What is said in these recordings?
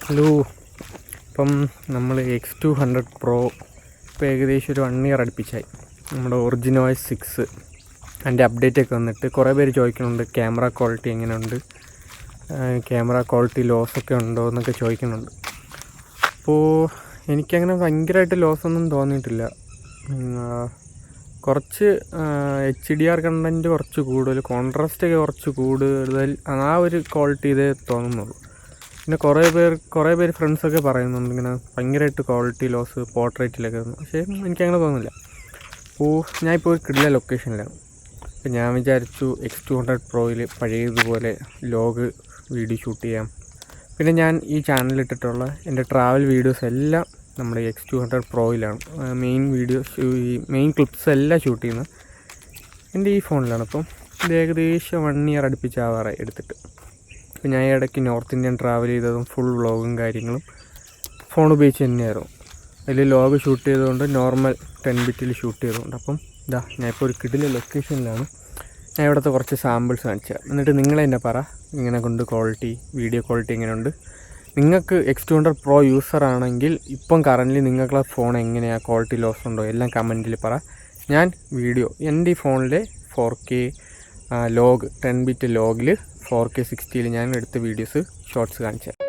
Hello. ഇപ്പം നമ്മൾ X200 Pro ഇപ്പോൾ ഏകദേശം ഒരു 1 ഇയർ അടുപ്പിച്ചായി. നമ്മുടെ ഒറിജിനോയ്സ് 6 അതിൻ്റെ അപ്ഡേറ്റൊക്കെ വന്നിട്ട് കുറേ പേര് ചോദിക്കുന്നുണ്ട് ക്യാമറ ക്വാളിറ്റി എങ്ങനെയുണ്ട്, ക്യാമറ ക്വാളിറ്റി ലോസൊക്കെ ഉണ്ടോ എന്നൊക്കെ ചോദിക്കുന്നുണ്ട്. അപ്പോൾ എനിക്കങ്ങനെ ഭയങ്കരമായിട്ട് ലോസൊന്നും തോന്നിയിട്ടില്ല. കുറച്ച് HDR കണ്ടൻറ്റ് കുറച്ച് കൂടുതൽ, കോൺട്രാസ്റ്റൊക്കെ കുറച്ച് കൂടുതൽ, ആ ഒരു ക്വാളിറ്റി ഇതേ തോന്നുന്നുള്ളൂ. പിന്നെ കുറേ പേര് ഫ്രണ്ട്സൊക്കെ പറയുന്നുണ്ട് ഇങ്ങനെ ഭയങ്കരമായിട്ട് ക്വാളിറ്റി ലോസ് പോർട്രേറ്റിലൊക്കെ. പക്ഷേ എനിക്കങ്ങനെ തോന്നുന്നില്ല. അപ്പോൾ ഞാനിപ്പോൾ ഒരു കിടില ലൊക്കേഷനിലാണ്. അപ്പോൾ ഞാൻ വിചാരിച്ചു X200 Proയിൽ പഴയതുപോലെ ലോഗ് വീഡിയോ ഷൂട്ട് ചെയ്യാം. പിന്നെ ഞാൻ ഈ ചാനലിട്ടിട്ടുള്ള എൻ്റെ ട്രാവൽ വീഡിയോസ് എല്ലാം നമ്മുടെ X200 Proയിലാണ്. മെയിൻ ക്ലിപ്സ് എല്ലാം ഷൂട്ട് ചെയ്യുന്നത് എൻ്റെ ഈ ഫോണിലാണ്. അപ്പം ഇത് ഏകദേശം 1 ഇയർ അടുപ്പിച്ചാവാറായി എടുത്തിട്ട്. അപ്പോൾ ഞാൻ ഇടയ്ക്ക് നോർത്ത് ഇന്ത്യൻ ട്രാവൽ ചെയ്തതും ഫുൾ വ്ളോഗും കാര്യങ്ങളും ഫോൺ ഉപയോഗിച്ച് തന്നെയായിരുന്നു. അതിൽ ലോഗ് ഷൂട്ട് ചെയ്തുകൊണ്ട് നോർമൽ 10 ബിറ്റിൽ ഷൂട്ട് ചെയ്തുകൊണ്ട്. അപ്പം ഞാനിപ്പോൾ ഒരു കിടില ലൊക്കേഷനിലാണ്. ഞാൻ ഇവിടുത്തെ കുറച്ച് സാമ്പിൾസ് കാണിച്ചാൽ, എന്നിട്ട് നിങ്ങളെന്നെ പറ ഇങ്ങനെ കൊണ്ട് വീഡിയോ ക്വാളിറ്റി എങ്ങനെയുണ്ട്. നിങ്ങൾക്ക് X200 Pro യൂസർ ആണെങ്കിൽ ഇപ്പം കറൻ്റ് നിങ്ങൾക്കുള്ള ഫോൺ എങ്ങനെയാണ്, ക്വാളിറ്റി ലോസ് ഉണ്ടോ എല്ലാം കമൻറ്റിൽ പറ. ഞാൻ എൻ്റെ ഈ ഫോണിലെ 4K ലോഗ് 10 ബിറ്റ് ലോഗിൽ 4K 60 ഞാൻ എടുത്ത വീഡിയോസ് ഷോർട്സ് കാണിച്ചത്.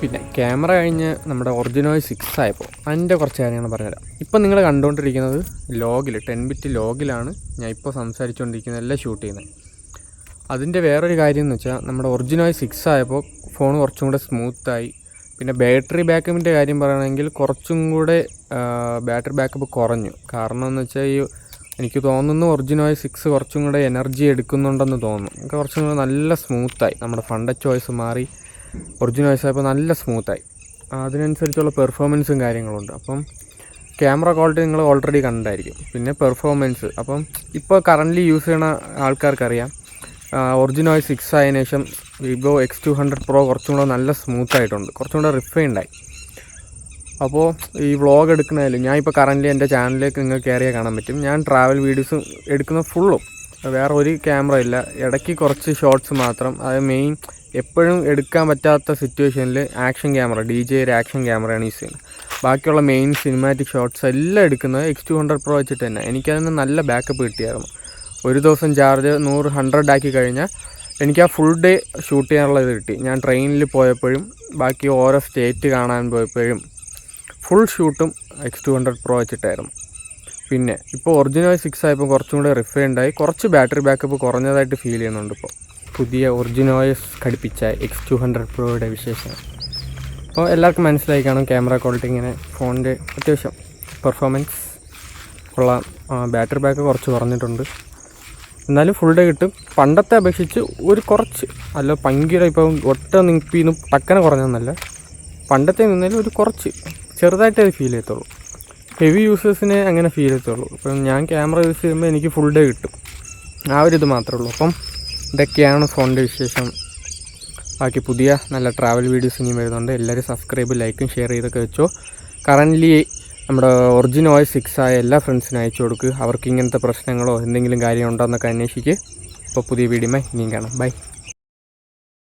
പിന്നെ ക്യാമറ കഴിഞ്ഞ് നമ്മുടെ ഒറിജിനോയ്സ് 6 ആയപ്പോൾ അതിൻ്റെ കുറച്ച് കാര്യങ്ങൾ പറഞ്ഞുതരാം. ഇപ്പം നിങ്ങൾ കണ്ടുകൊണ്ടിരിക്കുന്നത് 10 ബിറ്റ് ലോഗിലാണ് ഞാൻ ഇപ്പോൾ സംസാരിച്ചുകൊണ്ടിരിക്കുന്നത്, എല്ലാം ഷൂട്ട് ചെയ്യുന്നത്. അതിൻ്റെ വേറൊരു കാര്യം എന്ന് വെച്ചാൽ നമ്മുടെ ഒറിജിനോയ്സ് 6 ആയപ്പോൾ ഫോൺ കുറച്ചും കൂടെ സ്മൂത്തായി. പിന്നെ ബാറ്ററി ബാക്കപ്പിൻ്റെ കാര്യം പറയുകയാണെങ്കിൽ കുറച്ചും കൂടെ ബാറ്ററി ബാക്കപ്പ് കുറഞ്ഞു. കാരണം എന്ന് വെച്ചാൽ എനിക്ക് തോന്നുന്നു ഒറിജിനോയ്സ് 6 കുറച്ചും കൂടെ എനർജി എടുക്കുന്നുണ്ടെന്ന് തോന്നുന്നു. കുറച്ചും കൂടെ നല്ല സ്മൂത്തായി, നമ്മുടെ ഫണ്ട ചോയ്സ് മാറി ഒറിജിനോയ്സ് ആയപ്പോൾ നല്ല സ്മൂത്തായി. അതിനനുസരിച്ചുള്ള പെർഫോമൻസും കാര്യങ്ങളുണ്ട്. അപ്പം ക്യാമറ ക്വാളിറ്റി നിങ്ങൾ ഓൾറെഡി കണ്ടായിരിക്കും. പിന്നെ പെർഫോമൻസ്, അപ്പം ഇപ്പോൾ കറൻ്റ് യൂസ് ചെയ്യുന്ന ആൾക്കാർക്കറിയാം ഒറിജിനോയ്സ് 6 ആയതിനു ശേഷം വിവോ X200 Pro കുറച്ചും കൂടെ നല്ല സ്മൂത്തായിട്ടുണ്ട്, കുറച്ചും കൂടെ റിഫൈൻഡായി. അപ്പോൾ ഈ വ്ളോഗ് എടുക്കുന്നതിൽ ഞാൻ ഇപ്പോൾ കറൻ്റ് എൻ്റെ ചാനലിലേക്ക് നിങ്ങൾക്ക് കയറിയാൽ കാണാൻ പറ്റും. ഞാൻ ട്രാവൽ വീഡിയോസ് എടുക്കുന്ന ഫുള്ളും വേറെ ഒരു ക്യാമറ ഇല്ല, ഇടയ്ക്ക് കുറച്ച് ഷോട്ട്സ് മാത്രം. അത് മെയിൻ എപ്പോഴും എടുക്കാൻ പറ്റാത്ത സിറ്റുവേഷനിൽ ആക്ഷൻ ക്യാമറ, DJI ആക്ഷൻ ക്യാമറയാണ് യൂസ് ചെയ്യുന്നത്. ബാക്കിയുള്ള മെയിൻ സിനിമാറ്റിക് ഷോട്ട്സ് എല്ലാം എടുക്കുന്നത് X200 Pro വെച്ചിട്ട് തന്നെ. എനിക്കതിന് നല്ല ബാക്കപ്പ് കിട്ടിയായിരുന്നു. ഒരു ദിവസം ചാർജ് 100 ആക്കി കഴിഞ്ഞാൽ എനിക്ക് ആ ഫുൾ ഡേ ഷൂട്ട് ചെയ്യാനുള്ള ഇത് കിട്ടി. ഞാൻ ട്രെയിനിൽ പോയപ്പോഴും ബാക്കി ഓരോ സ്റ്റേറ്റ് കാണാൻ പോയപ്പോഴും ഫുൾ ഷൂട്ടും X200 Pro വെച്ചിട്ടായിരുന്നു. പിന്നെ ഇപ്പോൾ ഒറിജിനോയ്സ് 6 ആയപ്പോൾ കുറച്ചും കൂടെ റിഫൈൻഡായി, കുറച്ച് ബാറ്ററി ബാക്കപ്പ് കുറഞ്ഞതായിട്ട് ഫീൽ ചെയ്യുന്നുണ്ട്. ഇപ്പോൾ പുതിയ ഒറിജിനോയ്സ് ഘടിപ്പിച്ച X200 Proയുടെ വിശേഷം. അപ്പോൾ എല്ലാവർക്കും മനസ്സിലായി കാണും ക്യാമറ ക്വാളിറ്റി ഇങ്ങനെ ഫോണിൻ്റെ അത്യാവശ്യം പെർഫോമൻസ് കൊള്ളാം. ബാറ്ററി ബാക്ക് കുറച്ച് കുറഞ്ഞിട്ടുണ്ട്, എന്നാലും ഫുൾ ഡേ കിട്ടും. പണ്ടത്തെ അപേക്ഷിച്ച് ഒരു കുറച്ച് അല്ല ഭയങ്കര ഇപ്പം ഒട്ടും നിൽപ്പിന്ന് ടക്കനെ കുറഞ്ഞൊന്നല്ല, പണ്ടത്തെ നിന്നാലും ഒരു കുറച്ച് ചെറുതായിട്ടേ അത് ഫീൽ ചെയ്യത്തുള്ളൂ. ഹെവി യൂസേഴ്സിനെ അങ്ങനെ ഫീൽ ചെയ്യത്തുള്ളൂ. ഇപ്പം ഞാൻ ക്യാമറ യൂസ് ചെയ്യുമ്പോൾ എനിക്ക് ഫുൾ ഡേ കിട്ടും, ആ ഒരു ഇത് മാത്രമേ ഉള്ളൂ. അപ്പം ഇതൊക്കെയാണ് ഫോണിൻ്റെ വിശേഷം. ബാക്കി പുതിയ നല്ല ട്രാവൽ വീഡിയോസ് ഇനിയും വരുന്നുണ്ട്. എല്ലാവരും സബ്സ്ക്രൈബ് ലൈക്കും ഷെയർ ചെയ്തൊക്കെ വെച്ചോ. കറൻ്റ്ലി നമ്മുടെ ഒറിജിനോയ് 6 ആയ എല്ലാ ഫ്രണ്ട്സിനും അയച്ചു കൊടുക്കുക. അവർക്ക് ഇങ്ങനത്തെ പ്രശ്നങ്ങളോ എന്തെങ്കിലും കാര്യം ഉണ്ടോ എന്നൊക്കെ അന്വേഷിക്കുക. അപ്പോൾ പുതിയ വീഡിയോമായി ഇനിയും കാണാം. ബൈ.